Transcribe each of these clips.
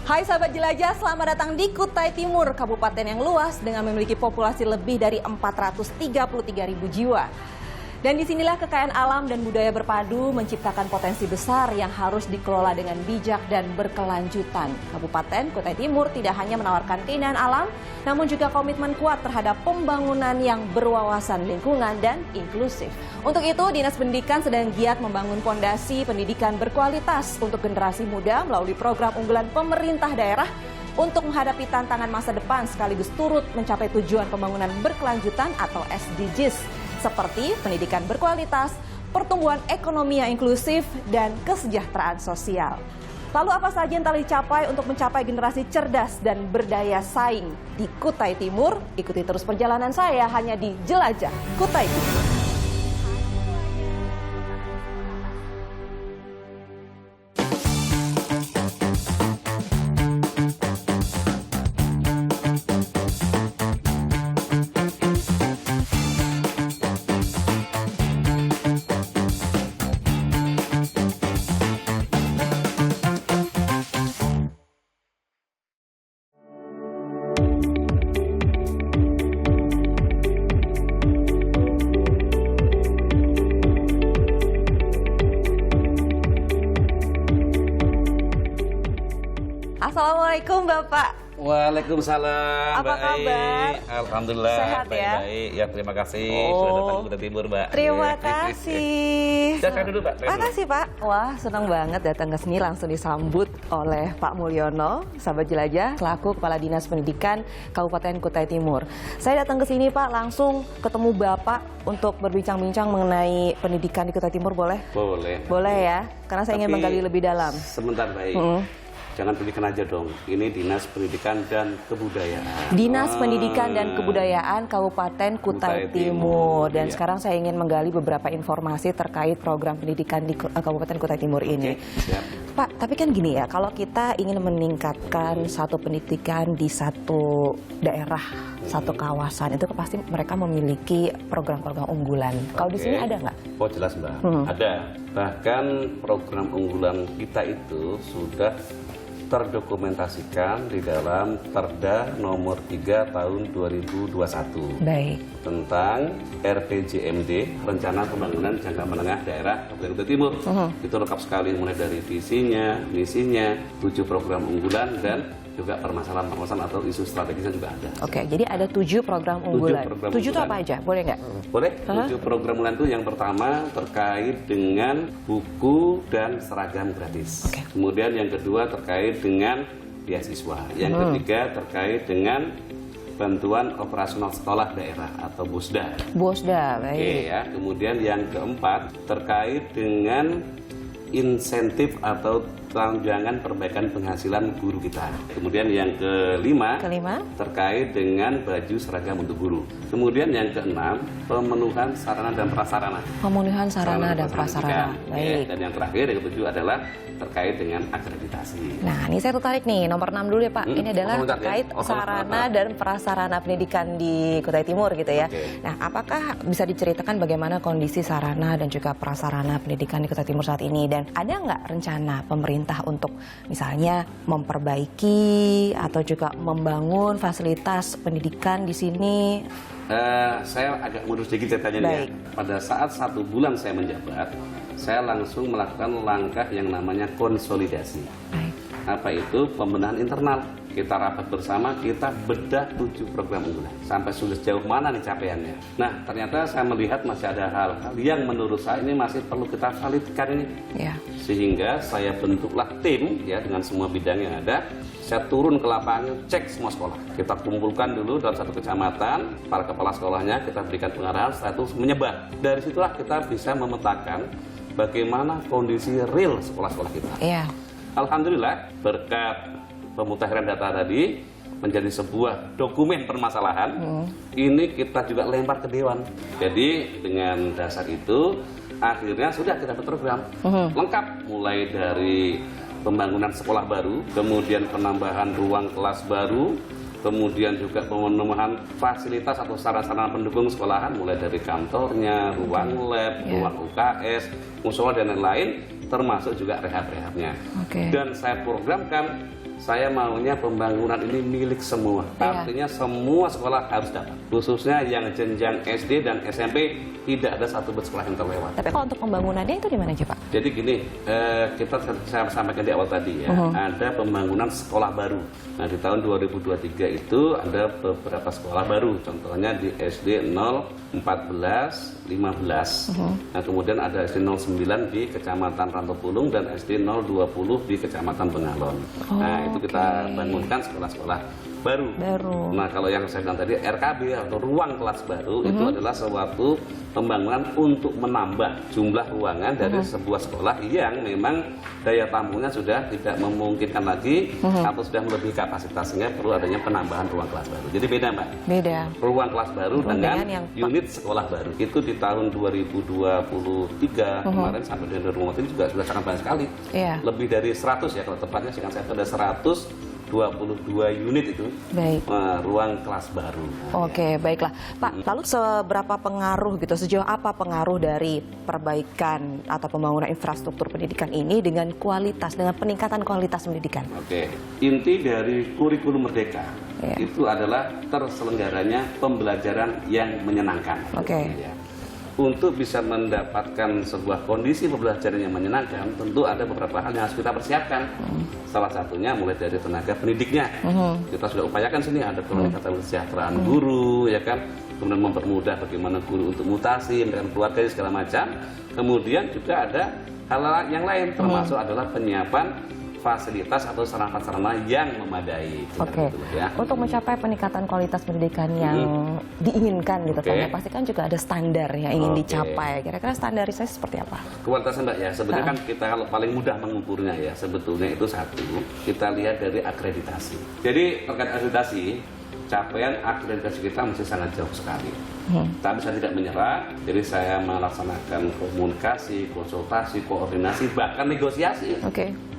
Hai sahabat jelajah, selamat datang di Kutai Timur, kabupaten yang luas dengan memiliki populasi lebih dari 433.000 jiwa. Dan disinilah kekayaan alam dan budaya berpadu menciptakan potensi besar yang harus dikelola dengan bijak dan berkelanjutan. Kabupaten Kutai Timur tidak hanya menawarkan keindahan alam, namun juga komitmen kuat terhadap pembangunan yang berwawasan lingkungan dan inklusif. Untuk itu, Dinas Pendidikan sedang giat membangun fondasi pendidikan berkualitas untuk generasi muda melalui program unggulan pemerintah daerah untuk menghadapi tantangan masa depan sekaligus turut mencapai tujuan pembangunan berkelanjutan atau SDGs. Seperti pendidikan berkualitas, pertumbuhan ekonomi yang inklusif, dan kesejahteraan sosial. Lalu apa saja yang telah dicapai untuk mencapai generasi cerdas dan berdaya saing di Kutai Timur? Ikuti terus perjalanan saya hanya di Jelajah Kutai Timur. Assalamualaikum Bapak. Waalaikumsalam. Apa kabar? Alhamdulillah. Sehat ya? Baik. Ya, terima kasih sudah datang ke Kutai Timur, Mbak. Terima kasih. Silakan dulu, Pak. Makasih, Pak. Wah, senang banget datang ke sini langsung disambut oleh Pak Mulyono, sahabat jelajah, selaku Kepala Dinas Pendidikan Kabupaten Kutai Timur. Saya datang ke sini, Pak, langsung ketemu Bapak untuk berbincang-bincang mengenai pendidikan di Kutai Timur, boleh? Boleh. Boleh ya, karena saya ingin menggali lebih dalam. Sebentar, baik. Jangan pendidikan aja dong. Ini Dinas Pendidikan dan Kebudayaan. Dinas Pendidikan dan Kebudayaan Kabupaten Kutai Timur. Dan sekarang saya ingin menggali beberapa informasi terkait program pendidikan di Kabupaten Kutai Timur ini. Siap. Pak, tapi kan gini ya, kalau kita ingin meningkatkan satu pendidikan di satu daerah, satu kawasan, itu pasti mereka memiliki program-program unggulan. Kalau di sini ada nggak? Oh, jelas, Mbak. Ada. Bahkan program unggulan kita itu sudah terdokumentasikan di dalam Perda nomor 3 tahun 2021. Baik. Tentang RPJMD, Rencana Pembangunan Jangka Menengah Daerah Kabupaten Kutai Timur. Itu lengkap sekali, mulai dari visinya, misinya, 7 program unggulan, dan juga permasalahan-permasalahan atau isu strategisnya juga ada. Oke, jadi ada 7 program unggulan. 7 itu apa aja? Boleh nggak? Boleh. 7 program unggulan itu yang pertama terkait dengan buku dan seragam gratis. Kemudian yang kedua terkait dengan beasiswa. Yang ketiga terkait dengan bantuan operasional sekolah daerah atau BOSDA. BOSDA, baik. Oke, ya. Kemudian yang keempat terkait dengan insentif atau tunjangan perbaikan penghasilan guru kita. Kemudian yang kelima terkait dengan baju seragam untuk guru. Kemudian yang keenam, pemenuhan sarana dan prasarana. Pemenuhan sarana dan prasarana. Baik. Dan yang terakhir, yang ketujuh adalah terkait dengan akreditasi. Nah, ini saya tertarik nih, nomor 6 dulu ya Pak. Ini adalah terkait sarana dan prasarana pendidikan di Kutai Timur gitu ya. Nah, apakah bisa diceritakan bagaimana kondisi sarana dan juga prasarana pendidikan di Kutai Timur saat ini? Dan ada nggak rencana pemerintah untuk misalnya memperbaiki atau juga membangun fasilitas pendidikan di sini? Saya agak mundur sedikit ceritanya ya. Pada saat 1 bulan saya menjabat, saya langsung melakukan langkah yang namanya konsolidasi. Apa itu? Pembenahan internal. Kita rapat bersama, kita bedah 7 program unggulan. Sampai sudah sejauh mana nih capaiannya. Nah, ternyata saya melihat masih ada hal-hal yang menurut saya ini masih perlu kita validkan ini. Sehingga saya bentuklah tim ya dengan semua bidang yang ada. Saya turun ke lapangan, cek semua sekolah. Kita kumpulkan dulu dalam satu kecamatan, para kepala sekolahnya, kita berikan pengarahan, setelah itu menyebar. Dari situlah kita bisa memetakan bagaimana kondisi real sekolah-sekolah kita. Alhamdulillah, berkat pemutakhiran data tadi menjadi sebuah dokumen permasalahan, ini kita juga lempar ke Dewan. Jadi dengan dasar itu, akhirnya sudah kita buat program lengkap, mulai dari pembangunan sekolah baru, kemudian penambahan ruang kelas baru, kemudian juga pemenuhan fasilitas atau sarana-sarana pendukung sekolahan, mulai dari kantornya, ruang lab, ruang UKS, musola dan lain-lain, termasuk juga rehab-rehabnya. Oke. Dan saya programkan, saya maunya pembangunan ini milik semua. Artinya semua sekolah harus dapat. Khususnya yang jenjang SD dan SMP tidak ada satu sekolah yang terlewat. Tapi kalau untuk pembangunannya itu di mana aja, Pak? Jadi gini, saya sampaikan di awal tadi ya, ada pembangunan sekolah baru. Nah di tahun 2023 itu ada beberapa sekolah baru. Contohnya di SD 0, 14, 15. Nah kemudian ada SD 09 di Kecamatan Rantopulung dan SD 020 di Kecamatan Bengalon. Nah itu kita bangunkan sekolah-sekolah baru. Nah kalau yang saya bilang tadi RKB atau ruang kelas baru itu adalah suatu pembangunan untuk menambah jumlah ruangan dari sebuah sekolah yang memang daya tampungnya sudah tidak memungkinkan lagi atau sudah melebihi kapasitasnya, perlu adanya penambahan ruang kelas baru. Jadi beda Mbak. Beda. Ruang kelas baru dengan unit sekolah baru. Itu di tahun 2023 kemarin sampai dengan 2024 ini juga sudah sangat banyak sekali. Lebih dari 100 ya kalau tepatnya, sehingga saya ada 122 unit itu. Ruang kelas baru. Oke, baiklah. Pak, lalu seberapa pengaruh gitu, sejauh apa pengaruh dari perbaikan atau pembangunan infrastruktur pendidikan ini dengan kualitas, dengan peningkatan kualitas pendidikan? Oke, inti dari kurikulum Merdeka itu adalah terselenggaranya pembelajaran yang menyenangkan. Untuk bisa mendapatkan sebuah kondisi pembelajaran yang menyenangkan, tentu ada beberapa hal yang harus kita persiapkan. Salah satunya mulai dari tenaga pendidiknya. Kita sudah upayakan sini ada peningkatan kesejahteraan guru, ya kan, kemudian mempermudah bagaimana guru untuk mutasi dengan keluarga segala macam. Kemudian juga ada hal yang lain, termasuk adalah penyiapan fasilitas atau sarana-sarana yang memadai. Untuk mencapai peningkatan kualitas pendidikan yang diinginkan gitu kan, ya, pasti kan juga ada standar yang ingin dicapai. Kira-kira standarisasi seperti apa? Kualitasnya Mbak ya, sebenarnya kan kita kalau paling mudah mengukurnya ya, sebetulnya itu satu, kita lihat dari akreditasi. Jadi terkait akreditasi, capaian akreditasi kita masih sangat jauh sekali. Tapi saya tidak menyerah, jadi saya melaksanakan komunikasi, konsultasi, koordinasi, bahkan negosiasi,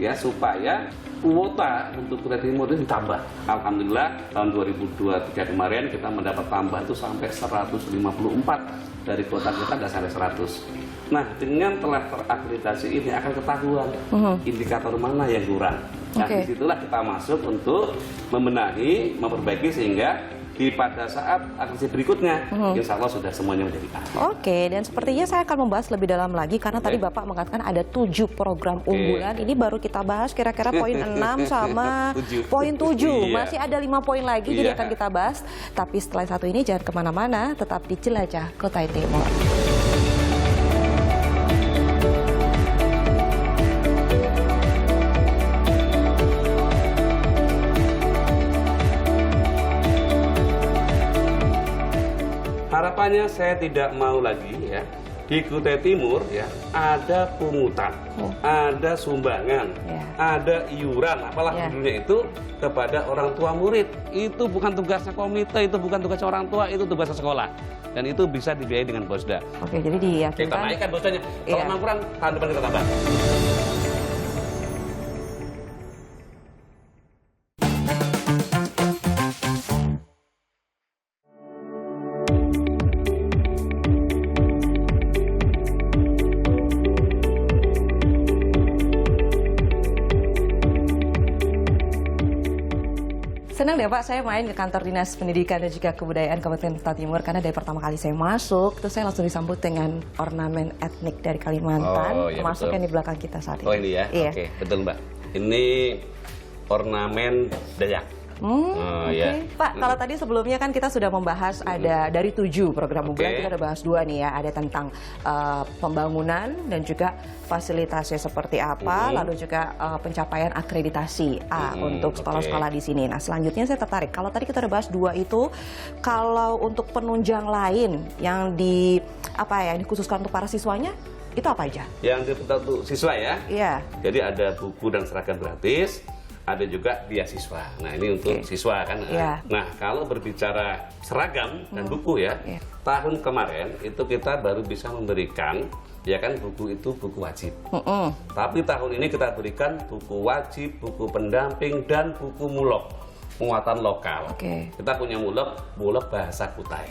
ya supaya kuota untuk Kutai Timur itu ditambah. Alhamdulillah tahun 2023 kemarin kita mendapat tambah itu sampai 154 dari kuota kita tidak sampai 100. Nah dengan telah terakreditasi ini akan ketahuan indikator mana yang kurang. Nah disitulah kita masuk untuk membenahi, memperbaiki sehingga pada saat aksi berikutnya, insya Allah sudah semuanya menjadi A. Dan sepertinya saya akan membahas lebih dalam lagi karena tadi Bapak mengatakan ada 7 program unggulan. Ini baru kita bahas kira-kira poin 6 sama poin 7. Masih ada 5 poin lagi, jadi akan kita bahas. Tapi setelah satu ini jangan kemana-mana, tetap di Jelajah Kutai Timur. Harapannya saya tidak mau lagi ya di Kutai Timur ya ada pungutan, ada sumbangan, ada iuran, apalah judulnya itu kepada orang tua murid. Itu bukan tugasnya komite, itu bukan tugas orang tua, itu tugasnya sekolah. Dan itu bisa dibiayai dengan Bosda. Jadi diyakinkan. Kita naikkan Bosdanya. Kalau memang kurang, tahun depan kita tambah. Senang deh Pak, saya main ke kantor Dinas Pendidikan dan juga Kebudayaan Kabupaten Kutai Timur karena dari pertama kali saya masuk, terus saya langsung disambut dengan ornamen etnik dari Kalimantan, termasuk yang di belakang kita saat ini. Ini ya, betul Mbak. Ini ornamen Dayak. Pak, kalau tadi sebelumnya kan kita sudah membahas ada dari 7 program unggulan, kita udah bahas 2 nih ya, ada tentang pembangunan dan juga fasilitasnya seperti apa, lalu juga pencapaian akreditasi A untuk sekolah-sekolah di sini. Nah selanjutnya saya tertarik, kalau tadi kita udah bahas 2 itu, kalau untuk penunjang lain yang dikhususkan untuk para siswanya, itu apa aja? Yang untuk siswa ya? Jadi ada buku dan seragam gratis, ada juga beasiswa. Nah ini untuk siswa kan. Nah kalau berbicara seragam dan buku ya, tahun kemarin itu kita baru bisa memberikan ya kan buku itu buku wajib. Tapi tahun ini kita berikan buku wajib, buku pendamping dan buku mulok muatan lokal. Kita punya mulok bahasa Kutai.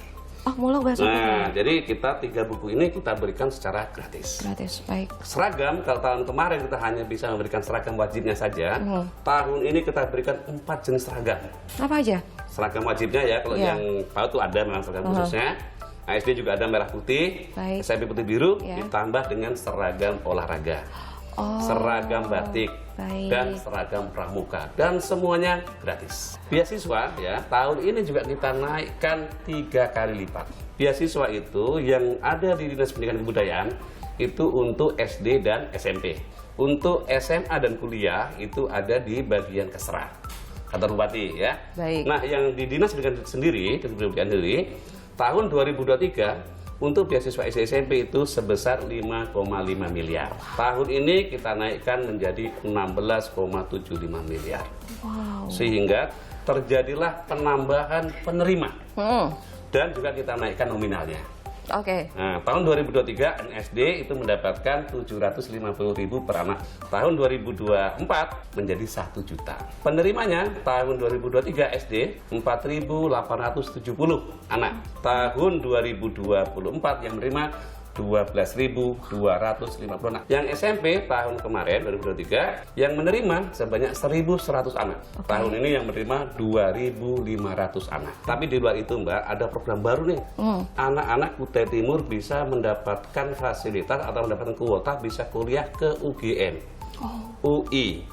Oh, Mulok Bahasa Putih. Nah, jadi kita 3 buku ini kita berikan secara gratis. Gratis, baik. Seragam, kalau tahun kemarin kita hanya bisa memberikan seragam wajibnya saja, tahun ini kita berikan 4 jenis seragam. Apa aja? Seragam wajibnya ya, kalau Iya. yang PAUD itu ada memang seragam khususnya. SD juga ada merah putih, Baik. SMP putih biru, Iya. ditambah dengan seragam olahraga, seragam batik, baik. dan seragam pramuka, dan semuanya gratis. Beasiswa ya, tahun ini juga kita naikkan 3 kali lipat. Beasiswa itu yang ada di Dinas Pendidikan Kebudayaan itu untuk SD dan SMP. Untuk SMA dan kuliah itu ada di bagian Kesra, kantor bupati ya. Baik. Nah, yang di Dinas Pendidikan sendiri, tahun 2023 untuk beasiswa SD SMP itu sebesar 5,5 miliar. Tahun ini kita naikkan menjadi 16,75 miliar. Wow. Sehingga terjadilah penambahan penerima. Dan juga kita naikkan nominalnya. Oke. Nah, tahun 2023 SD itu mendapatkan 750.000 per anak. Tahun 2024 menjadi 1 juta. Penerimanya tahun 2023 SD 4.870 anak. Tahun 2024 yang menerima 12.250 anak. Yang SMP tahun kemarin 2023 yang menerima sebanyak 1.100 anak. Tahun ini yang menerima 2.500 anak. Tapi di luar itu Mbak ada program baru nih. Anak-anak Kutai Timur bisa mendapatkan fasilitas atau mendapatkan kuota bisa kuliah ke UGM, UI,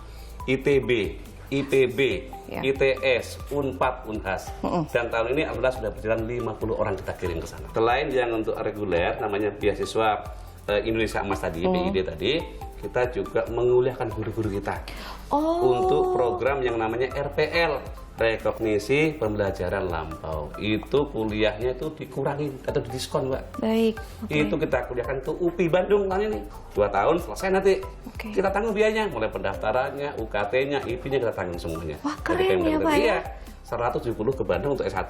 ITB, IPB, Ya. ITS, Unpad, Unhas. Dan tahun ini alhamdulillah sudah berjalan 50 orang kita kirim ke sana. Selain yang untuk reguler namanya beasiswa Indonesia Emas tadi, PID tadi, kita juga menguliahkan guru-guru kita. Untuk program yang namanya RPL, rekognisi pembelajaran lampau. Itu kuliahnya itu dikurangi atau didiskon, Mbak. Baik. Itu kita kuliahkan ke UPI Bandung tahun ini. 2 tahun selesai nanti. Kita tanggung biayanya, mulai pendaftarannya, UKT-nya, IP-nya kita tanggung semuanya. Wah, keren ya, Pak ya. Iya. 170 ke Bandung untuk S1.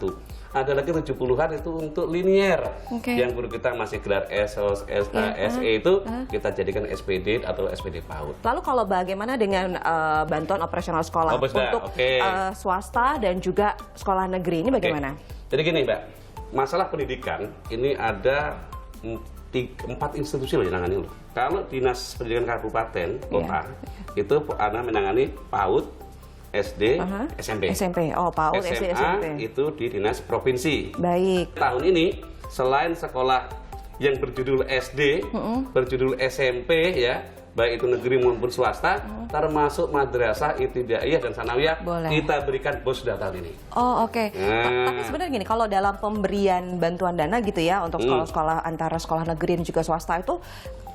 Ada lagi 70-an itu untuk linier. Yang guru kita masih gelar SOS, SH, SE itu kita jadikan SPD atau SPD PAUD. Lalu kalau bagaimana dengan bantuan operasional sekolah untuk swasta dan juga sekolah negeri ini bagaimana? Jadi gini Mbak, masalah pendidikan ini ada 4 institusi loh yang menangani loh. Kalau Dinas Pendidikan Kabupaten Kota itu Ana menangani PAUD, SD, SMP. Oh, PAUD, SMA SD, SMP. itu di Dinas Provinsi. Baik. Tahun ini selain sekolah yang berjudul SD, berjudul SMP ya, baik itu negeri maupun swasta, termasuk madrasah, ibtidaiyah dan sanawiyah, kita berikan BOSDA tahun ini. Oh, oke. Tapi sebenarnya gini, kalau dalam pemberian bantuan dana gitu ya untuk sekolah-sekolah antara sekolah negeri dan juga swasta itu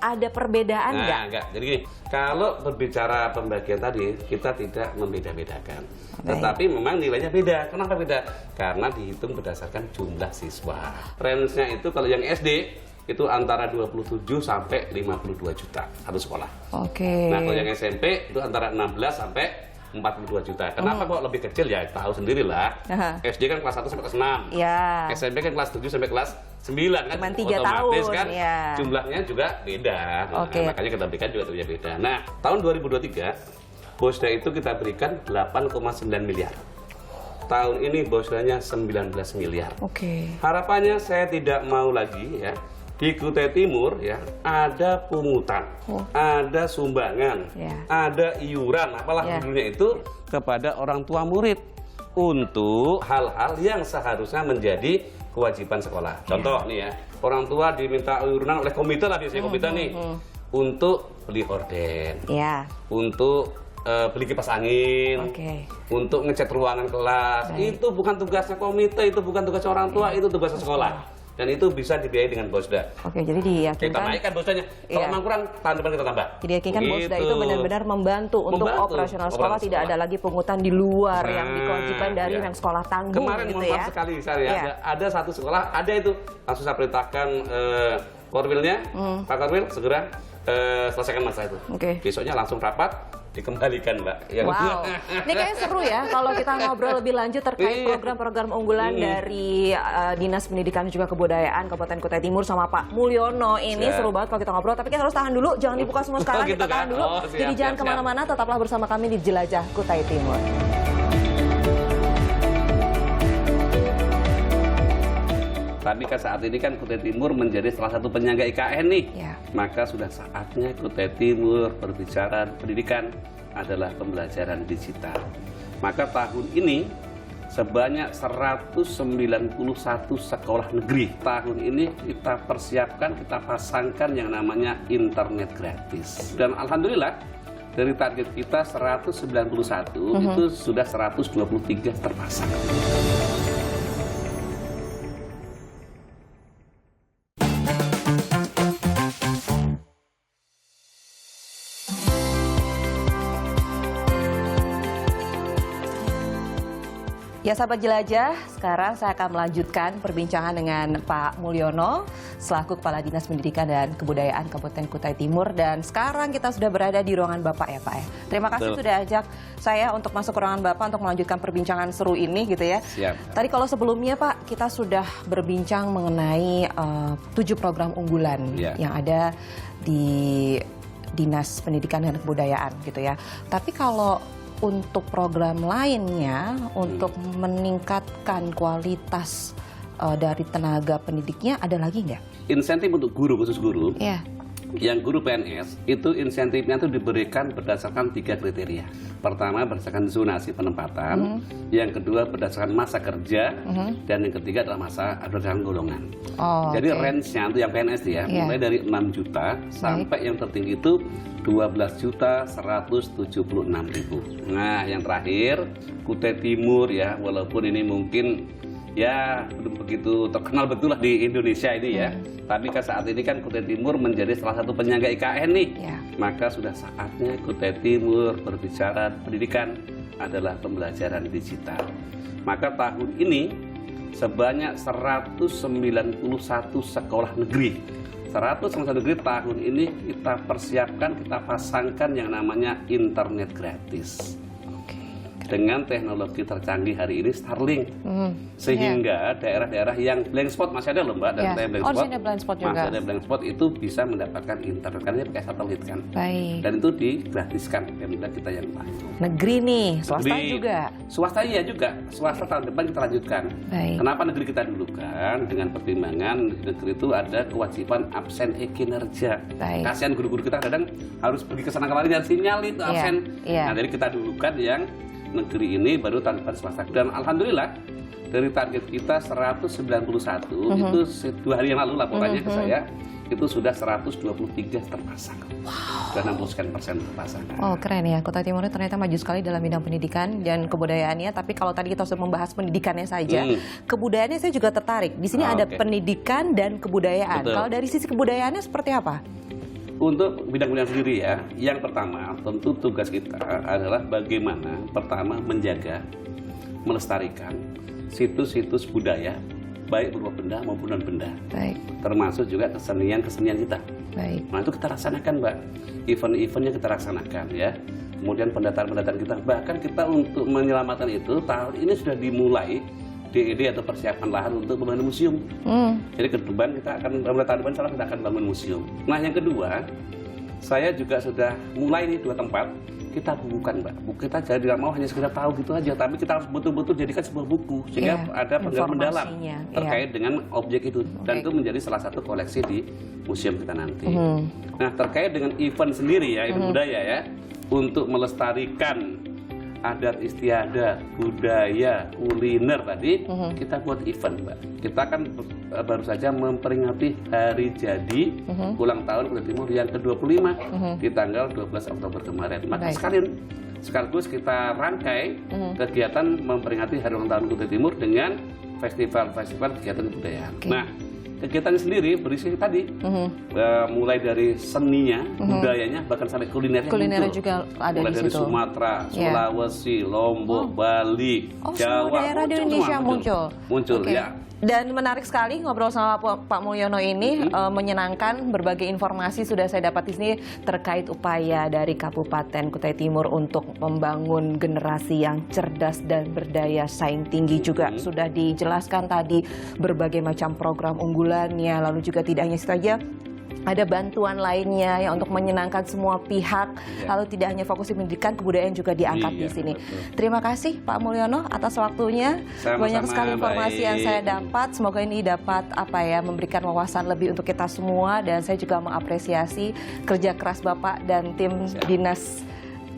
ada perbedaan nggak? Enggak. Jadi gini, kalau berbicara pembagian tadi, kita tidak membeda-bedakan. Tetapi memang nilainya beda. Kenapa beda? Karena dihitung berdasarkan jumlah siswa. Range-nya itu kalau yang SD itu antara 27 sampai 52 juta satu sekolah. Nah, kalau yang SMP itu antara 16 sampai 42 juta. Kenapa kok lebih kecil ya? Tahu sendirilah. SD kan kelas 1 sampai kelas 6. Ya. SMP kan kelas 7 sampai kelas 9 kan. Cuman 3 otomatis tahun kan ya. jumlahnya juga beda. Nah, makanya kita berikan juga tentunya beda. Nah, tahun 2023 BOSDA itu kita berikan 8,9 miliar. Tahun ini BOSDA-nya 19 miliar. Harapannya saya tidak mau lagi ya. Di Kutai Timur ya ada pungutan, ada sumbangan, ada iuran, apalah judulnya itu kepada orang tua murid untuk hal-hal yang seharusnya menjadi kewajiban sekolah. Contoh nih ya, orang tua diminta iuran oleh komite lah biasanya komite nih untuk beli horden, untuk beli kipas angin, untuk ngecat ruangan kelas. Itu bukan tugasnya komite, itu bukan tugasnya orang tua, itu tugasnya sekolah. Dan itu bisa dibiayai dengan BOSDA. Jadi diyakinkan. Kita naikkan BOSDA-nya. Kalau memang kurang, tahun depan kita tambah. Jadi yakinkan BOSDA itu benar-benar membantu untuk operasional sekolah, tidak ada lagi pungutan di luar yang dikewajiban dari yang sekolah tanggung. Kemarin gitu ya. sekali saya ada satu sekolah, ada itu langsung saya perintahkan Korwilnya, Pak Korwil segera selesaikan masalah itu. Besoknya langsung rapat, dikembalikan Mbak. Wow, ini kayaknya seru ya kalau kita ngobrol lebih lanjut terkait program-program unggulan dari Dinas Pendidikan dan juga Kebudayaan Kabupaten Kutai Timur sama Pak Mulyono. Ini seru banget kalau kita ngobrol, tapi kita harus tahan dulu, jangan dibuka semua sekarang, kita tahan dulu. Jadi jangan kemana-mana, tetaplah bersama kami di Jelajah Kutai Timur. Tapi kan saat ini kan Kutai Timur menjadi salah satu penyangga IKN nih. Ya. Maka sudah saatnya Kutai Timur berbicara pendidikan adalah pembelajaran digital. Maka tahun ini sebanyak 191 sekolah negeri. Tahun ini kita persiapkan, kita pasangkan yang namanya internet gratis. Dan alhamdulillah dari target kita 191 itu sudah 123 terpasang. Ya sahabat jelajah, sekarang saya akan melanjutkan perbincangan dengan Pak Mulyono selaku Kepala Dinas Pendidikan dan Kebudayaan Kabupaten Kutai Timur, dan sekarang kita sudah berada di ruangan Bapak ya Pak ya. Terima kasih sudah ajak saya untuk masuk ke ruangan Bapak untuk melanjutkan perbincangan seru ini gitu ya. Siap. Tadi kalau sebelumnya Pak, kita sudah berbincang mengenai 7 program unggulan yang ada di Dinas Pendidikan dan Kebudayaan gitu ya. Tapi kalau untuk program lainnya, untuk meningkatkan kualitas dari tenaga pendidiknya, ada lagi nggak? Insentif untuk guru, khusus guru. Iya. Yang guru PNS, itu insentifnya itu diberikan berdasarkan 3 kriteria. Pertama, berdasarkan zonasi penempatan. Yang kedua, berdasarkan masa kerja. Dan yang ketiga adalah berdasarkan golongan. Jadi range-nya itu yang PNS ya, mulai dari 6 juta sampai yang tertinggi itu 12.176.000. Nah, yang terakhir Kutai Timur ya, walaupun ini mungkin ya belum begitu terkenal betul lah di Indonesia ini ya. Tapi kan saat ini kan Kutai Timur menjadi salah satu penyangga IKN nih. Maka sudah saatnya Kutai Timur berbicara pendidikan adalah pembelajaran digital. Maka tahun ini sebanyak 191 sekolah negeri. 191 negeri tahun ini kita persiapkan, kita pasangkan yang namanya internet gratis. Dengan teknologi tercanggih hari ini, Starlink. Sehingga daerah-daerah yang blank spot masih ada loh Mbak, dan blank spot juga. Masih ada blank spot itu bisa mendapatkan internet, karena dia pakai satelit kan. Dan itu digratiskan, Pemda kita yang tanggung. Negeri nih, swasta juga. Swasta iya juga, swasta tahun depan kita lanjutkan. Kenapa negeri kita dulukan? Dengan pertimbangan negeri itu ada kewajiban absen kinerja. Kasihan guru-guru kita kadang harus pergi ke sana kemari dan sinyal itu absen. Nah, jadi kita dulukan yang negeri ini baru tanpa swasta. Dan alhamdulillah dari target kita 191 itu 2 hari yang lalu laporannya ke saya itu sudah 123 terpasang. Dan 60% terpasang. Oh keren ya, Kutai Timur ternyata maju sekali dalam bidang pendidikan dan kebudayaannya. Tapi kalau tadi kita sudah membahas pendidikannya saja, kebudayaannya saya juga tertarik. Di sini ada pendidikan dan kebudayaan. Kalau dari sisi kebudayaannya seperti apa? Untuk bidang pendidikan sendiri ya, yang pertama tentu tugas kita adalah bagaimana pertama menjaga, melestarikan situs-situs budaya, baik berupa benda maupun non-benda. Termasuk juga kesenian-kesenian kita. Nah itu kita laksanakan Mbak, event-eventnya kita laksanakan ya. Kemudian pendataan-pendataan kita, bahkan kita untuk menyelamatkan itu tahun ini sudah dimulai DED atau persiapan lahan untuk membangun museum. Jadi ke depan kita akan mulai tahun depan kita akan bangun museum. Nah yang kedua, saya juga sudah mulai nih 2 tempat kita bukukan Mbak. Buku kita jadi tidak mau hanya sekedar tahu gitu aja, tapi kita harus betul-betul jadikan sebuah buku sehingga ada pengalaman mendalam terkait dengan objek itu, dan itu menjadi salah satu koleksi di museum kita nanti. Nah terkait dengan event sendiri ya, event budaya ya, untuk melestarikan adat istiadat, budaya, kuliner tadi, kita buat event Mbak. Kita kan baru saja memperingati hari jadi ulang tahun Kutai Timur yang ke-25 di tanggal 12 Oktober kemarin. Maka sekaligus kita rangkai kegiatan memperingati hari ulang tahun Kutai Timur dengan festival-festival kegiatan kebudayaan. Nah, kegiatan sendiri berisi tadi mulai dari seninya, budayanya, bahkan sampai kulinernya juga ada mulai di dari situ. Sumatera, Sulawesi, Lombok, Bali, Jawa, daerah di Indonesia muncul. Ya. Dan menarik sekali ngobrol sama Pak Mulyono ini, menyenangkan. Berbagai informasi sudah saya dapat di sini terkait upaya dari Kabupaten Kutai Timur untuk membangun generasi yang cerdas dan berdaya saing tinggi. Juga sudah dijelaskan tadi berbagai macam program unggulannya, lalu juga tidak hanya itu saja, ada bantuan lainnya yang untuk menyenangkan semua pihak, lalu tidak hanya fokus di pendidikan, kebudayaan juga diangkat di sini. Betul. Terima kasih Pak Mulyono atas waktunya. Sama-sama, Banyak sekali informasi yang baik. saya dapat. Semoga ini dapat memberikan wawasan lebih untuk kita semua, dan saya juga mengapresiasi kerja keras Bapak dan tim Dinas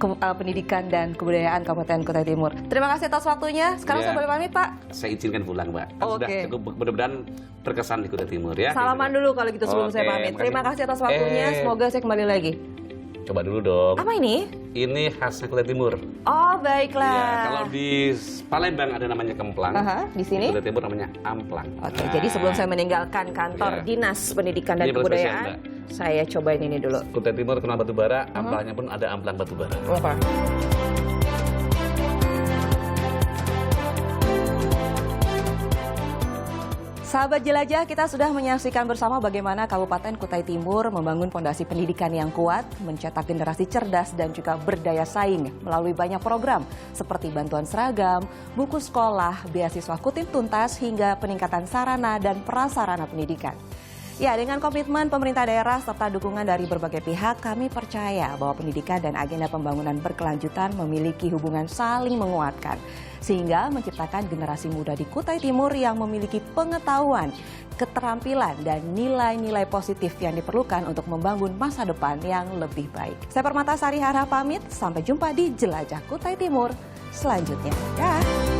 Pendidikan dan Kebudayaan Kabupaten Kutai Timur. Terima kasih atas waktunya. Sekarang saya boleh pamit, Pak? Saya izinkan pulang, Mbak. Sudah Oke. cukup, mudah-mudahan berkesan di Kutai Timur ya. Salaman dulu kalau gitu sebelum saya pamit. Terima kasih atas waktunya. Semoga saya kembali lagi. Coba dulu dong. Apa ini? Ini khasnya Kutai Timur. Oh, baiklah. Ya, kalau di Palembang ada namanya kemplang. Di sini? Di Kutai Timur namanya amplang. Oke, jadi sebelum saya meninggalkan kantor Dinas Pendidikan dan Ini baru spesial, Kebudayaan, saya cobain ini dulu. Kutai Timur kenal batu bara, amplangnya pun ada amplang batu bara. Oke. Sahabat jelajah, kita sudah menyaksikan bersama bagaimana Kabupaten Kutai Timur membangun fondasi pendidikan yang kuat, mencetak generasi cerdas dan juga berdaya saing melalui banyak program seperti bantuan seragam, buku sekolah, beasiswa kutip tuntas hingga peningkatan sarana dan prasarana pendidikan. Ya, dengan komitmen pemerintah daerah serta dukungan dari berbagai pihak, kami percaya bahwa pendidikan dan agenda pembangunan berkelanjutan memiliki hubungan saling menguatkan, sehingga menciptakan generasi muda di Kutai Timur yang memiliki pengetahuan, keterampilan, dan nilai-nilai positif yang diperlukan untuk membangun masa depan yang lebih baik. Saya Permata Sari Hara pamit, sampai jumpa di Jelajah Kutai Timur selanjutnya. Dah.